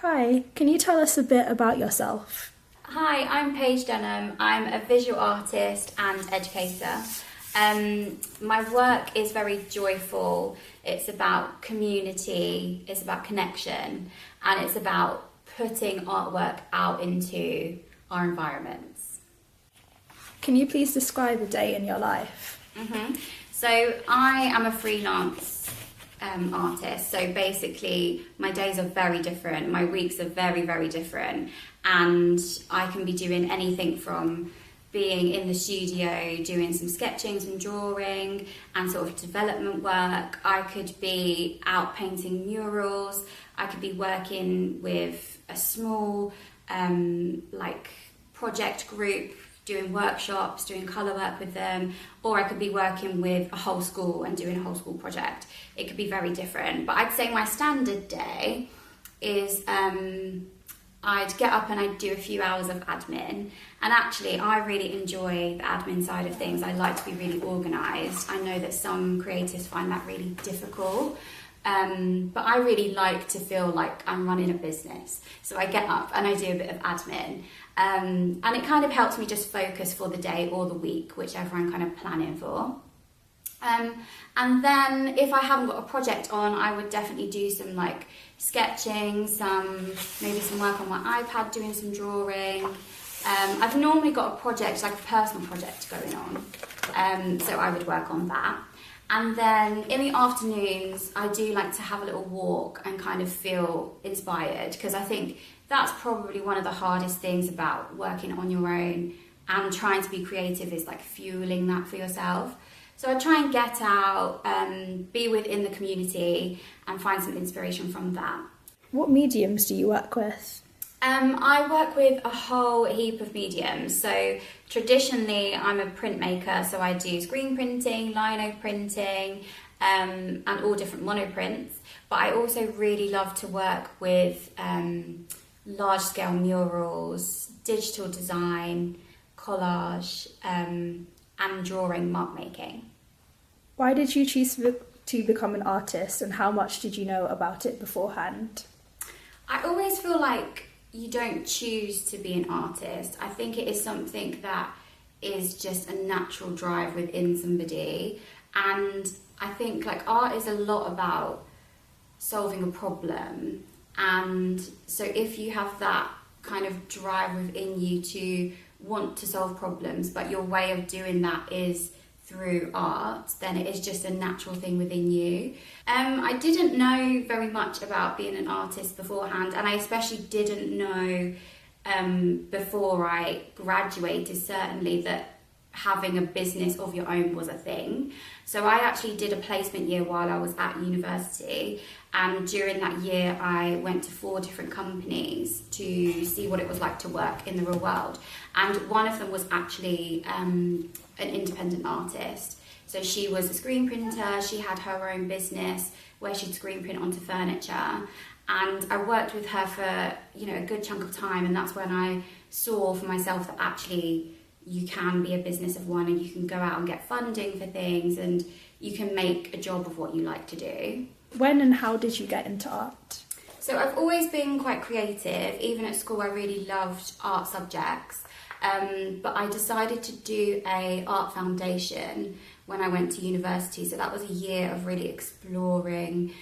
Hi, can you tell us a bit about yourself? Hi, I'm Paige Denham. I'm a visual artist and educator. My work is very joyful. It's about community, it's about connection, and it's about putting artwork out into our environments. Can you please describe a day in your life? So I am a freelance artist, so basically my days are very different, my weeks are very, very different, and I can be doing anything from being in the studio doing some sketching, some drawing and sort of development work. I could be out painting murals, I could be working with a small project group, doing workshops, doing colour work with them, or I could be working with a whole school and doing a whole school project. It could be very different. But I'd say my standard day is I'd get up and I'd do a few hours of admin. And actually, I really enjoy the admin side of things. I like to be really organised. I know that some creatives find that really difficult. But I really like to feel like I'm running a business. So I get up and I do a bit of admin. And it kind of helps me just focus for the day or the week, whichever I'm kind of planning for. And then if I haven't got a project on, I would definitely do some sketching, maybe some work on my iPad, doing some drawing. I've normally got a project, like a personal project going on. So I would work on that. And then in the afternoons, I do like to have a little walk and kind of feel inspired, because I think that's probably one of the hardest things about working on your own and trying to be creative is fueling that for yourself. So I try and get out, be within the community and find some inspiration from that. What mediums do you work with? I work with a whole heap of mediums. So traditionally, I'm a printmaker, so I do screen printing, lino printing, and all different monoprints. But I also really love to work with large-scale murals, digital design, collage, and drawing, mark making. Why did you choose to become an artist, and how much did you know about it beforehand? I always feel like you don't choose to be an artist. I think it is something that is just a natural drive within somebody. And I think art is a lot about solving a problem. And so if you have that kind of drive within you to want to solve problems, but your way of doing that is through art, then it is just a natural thing within you. I didn't know very much about being an artist beforehand, and I especially didn't know before I graduated, certainly, that having a business of your own was a thing. So I actually did a placement year while I was at university, and during that year I went to 4 different companies to see what it was like to work in the real world. And one of them was actually an independent artist. So she was a screen printer, she had her own business where she'd screen print onto furniture. And I worked with her for a good chunk of time, and that's when I saw for myself that actually you can be a business of one, and you can go out and get funding for things, and you can make a job of what you like to do. When and how did you get into art? So I've always been quite creative. Even at school I really loved art subjects, but I decided to do a art foundation when I went to university. So that was a year of really exploring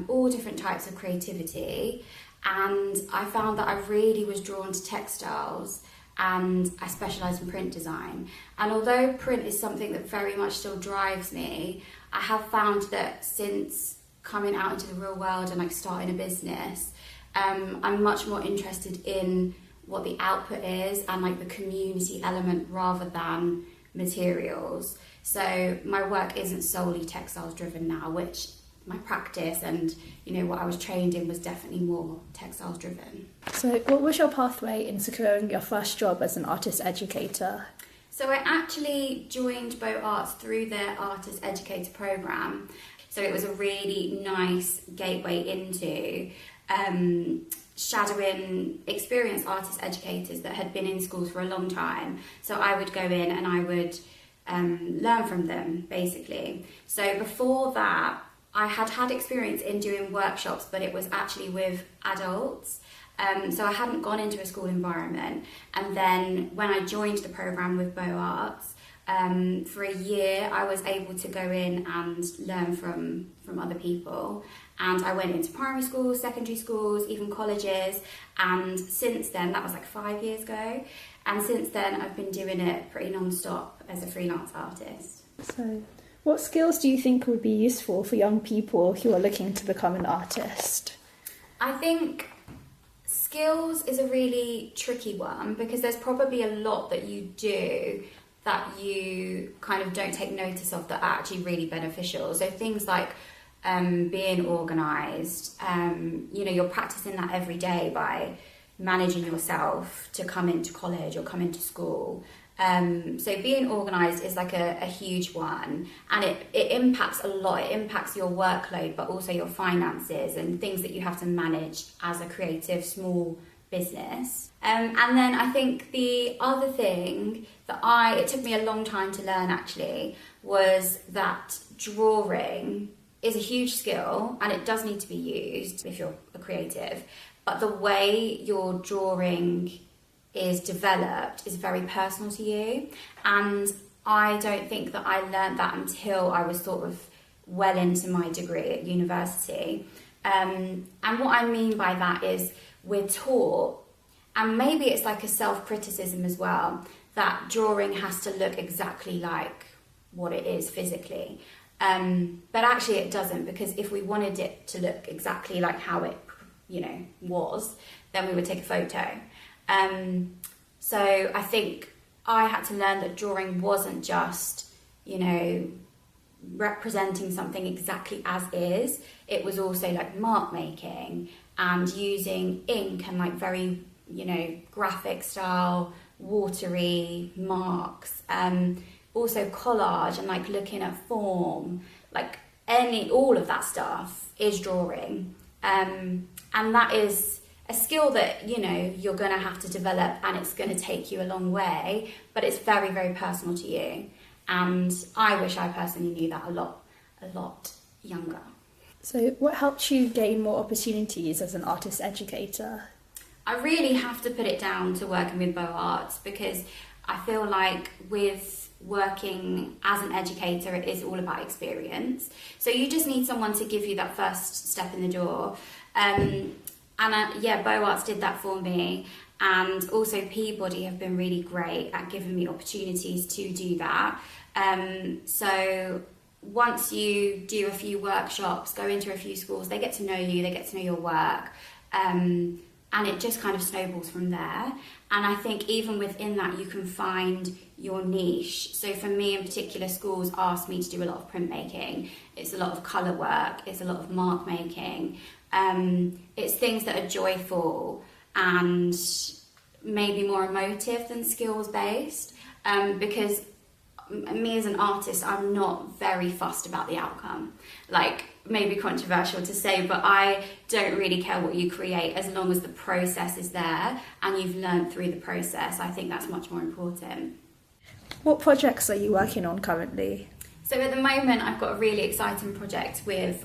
all different types of creativity, and I found that I really was drawn to textiles, and I specialise in print design. And although print is something that very much still drives me, I have found that since coming out into the real world and starting a business, I'm much more interested in what the output is and the community element rather than materials. So my work isn't solely textiles driven now, which my practice and what I was trained in was definitely more textiles driven. So what was your pathway in securing your first job as an artist educator? So I actually joined Bow Arts through their artist educator programme. So it was a really nice gateway into shadowing experienced artist educators that had been in schools for a long time. So I would go in and I would learn from them, basically. So before that, I had experience in doing workshops, but it was actually with adults. So I hadn't gone into a school environment. And then when I joined the programme with Beaux Arts, for a year I was able to go in and learn from other people. And I went into primary schools, secondary schools, even colleges. And since then, that was like 5 years ago. And since then, I've been doing it pretty non-stop as a freelance artist. So, what skills do you think would be useful for young people who are looking to become an artist? I think skills is a really tricky one, because there's probably a lot that you do that you kind of don't take notice of that are actually really beneficial. So things like being organised, you're practicing that every day by managing yourself to come into college or come into school. So being organised is like a huge one, and it impacts a lot. It impacts your workload, but also your finances and things that you have to manage as a creative small business. And then I think the other thing that it took me a long time to learn actually, was that drawing is a huge skill and it does need to be used if you're a creative, but the way your drawing is developed is very personal to you. And I don't think that I learned that until I was sort of well into my degree at university. And what I mean by that is we're taught, and maybe it's like a self-criticism as well, that drawing has to look exactly like what it is physically. But actually it doesn't, because if we wanted it to look exactly like how it, was, then we would take a photo. So I think I had to learn that drawing wasn't just, representing something exactly as is. It was also like mark making and using ink and like very, graphic style, watery marks. Also collage and like looking at form, like all of that stuff is drawing. And that is a skill that, you're going to have to develop, and it's going to take you a long way, but it's very, very personal to you. And I wish I personally knew that a lot younger. So what helped you gain more opportunities as an artist educator? I really have to put it down to working with Beaux Arts, because I feel like with working as an educator, it is all about experience. So you just need someone to give you that first step in the door. Beaux Arts did that for me. And also Peabody have been really great at giving me opportunities to do that. So once you do a few workshops, go into a few schools, they get to know you, they get to know your work. And it just kind of snowballs from there. And I think even within that, you can find your niche. So for me in particular, schools asked me to do a lot of printmaking. It's a lot of colour work. It's a lot of mark making. It's things that are joyful and maybe more emotive than skills based. Because me as an artist, I'm not very fussed about the outcome. Like, maybe controversial to say, but I don't really care what you create as long as the process is there and you've learned through the process. I think that's much more important. What projects are you working on currently? So at the moment, I've got a really exciting project with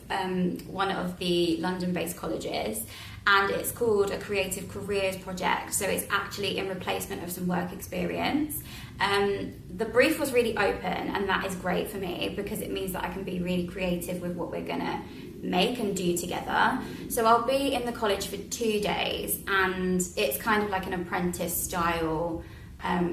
one of the London-based colleges, and it's called a Creative Careers Project. So it's actually in replacement of some work experience. The brief was really open, and that is great for me because it means that I can be really creative with what we're gonna make and do together. So I'll be in the college for 2 days, and it's kind of like an apprentice style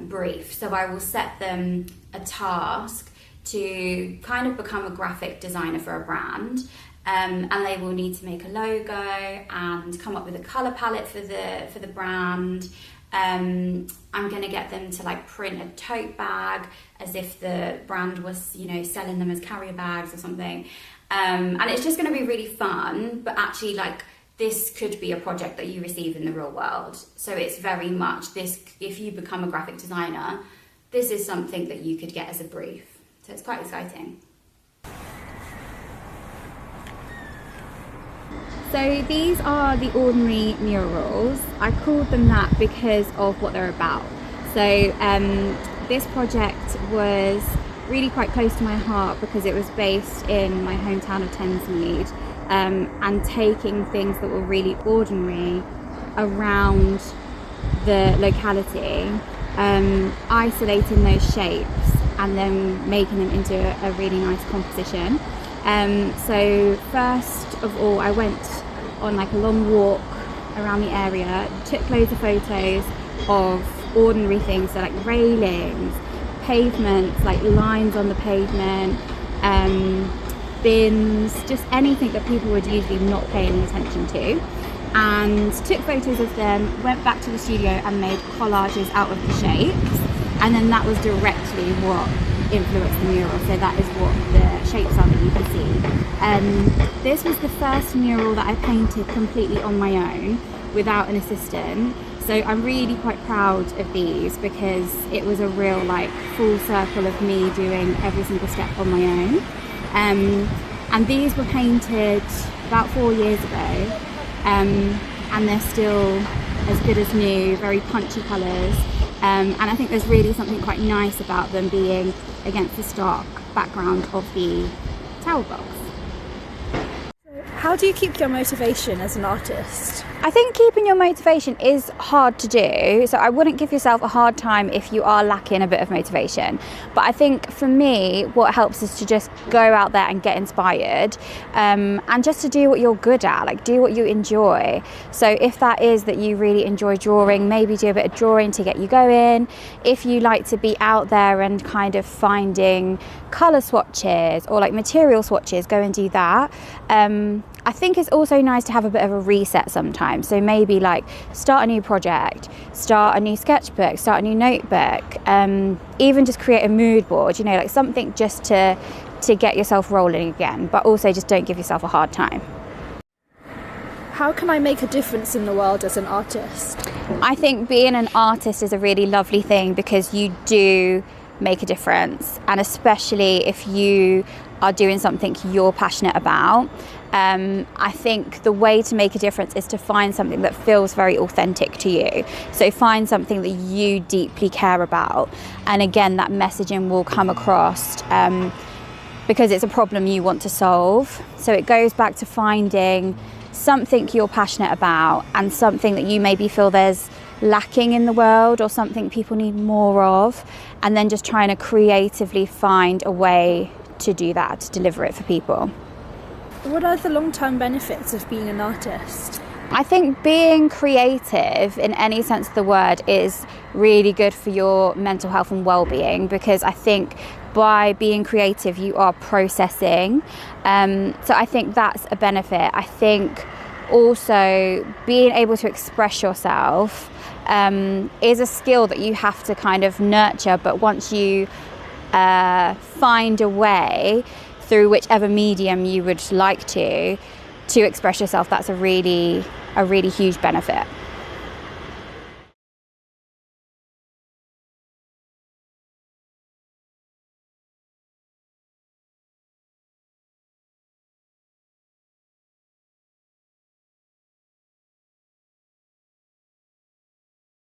brief. So I will set them a task to kind of become a graphic designer for a brand. And they will need to make a logo and come up with a colour palette for the brand. I'm going to get them to like print a tote bag as if the brand was, selling them as carrier bags or something. And it's just going to be really fun, but actually like this could be a project that you receive in the real world. So it's very much this, if you become a graphic designer, this is something that you could get as a brief. So it's quite exciting. So these are the ordinary murals. I called them that because of what they're about. So this project was really quite close to my heart because it was based in my hometown of Thamesmead, and taking things that were really ordinary around the locality, isolating those shapes and then making them into a really nice composition. So first of all, I went on like a long walk around the area, took loads of photos of ordinary things, so like railings, pavements, like lines on the pavement, bins, just anything that people would usually not pay any attention to, and took photos of them, went back to the studio and made collages out of the shapes, and then that was directly what influenced the mural. So that is what the shapes are that you can see. This was the first mural that I painted completely on my own without an assistant, so I'm really quite proud of these because it was a real like full circle of me doing every single step on my own. And these were painted about 4 years ago, and they're still as good as new, very punchy colours, and I think there's really something quite nice about them being against the stark background of the tower blocks. How do you keep your motivation as an artist? I think keeping your motivation is hard to do, so I wouldn't give yourself a hard time if you are lacking a bit of motivation. But I think for me, what helps is to just go out there and get inspired, and just to do what you're good at, like do what you enjoy. So if that is that you really enjoy drawing, maybe do a bit of drawing to get you going. If you like to be out there and kind of finding colour swatches or like material swatches, go and do that. I think it's also nice to have a bit of a reset sometimes. So maybe like start a new project, start a new sketchbook, start a new notebook, even just create a mood board, you know, like something just to get yourself rolling again, but also just don't give yourself a hard time. How can I make a difference in the world as an artist? I think being an artist is a really lovely thing because you do make a difference, and especially if you are doing something you're passionate about. I think the way to make a difference is to find something that feels very authentic to you. So find something that you deeply care about, and again that messaging will come across because it's a problem you want to solve. So it goes back to finding something you're passionate about and something that you maybe feel there's lacking in the world or something people need more of, and then just trying to creatively find a way to do that, to deliver it for people. What are the long-term benefits of being an artist? I think being creative in any sense of the word is really good for your mental health and well-being, because I think by being creative you are processing, so I think that's a benefit. I think also being able to express yourself is a skill that you have to kind of nurture, but once you find a way through whichever medium you would like to express yourself, that's a really huge benefit.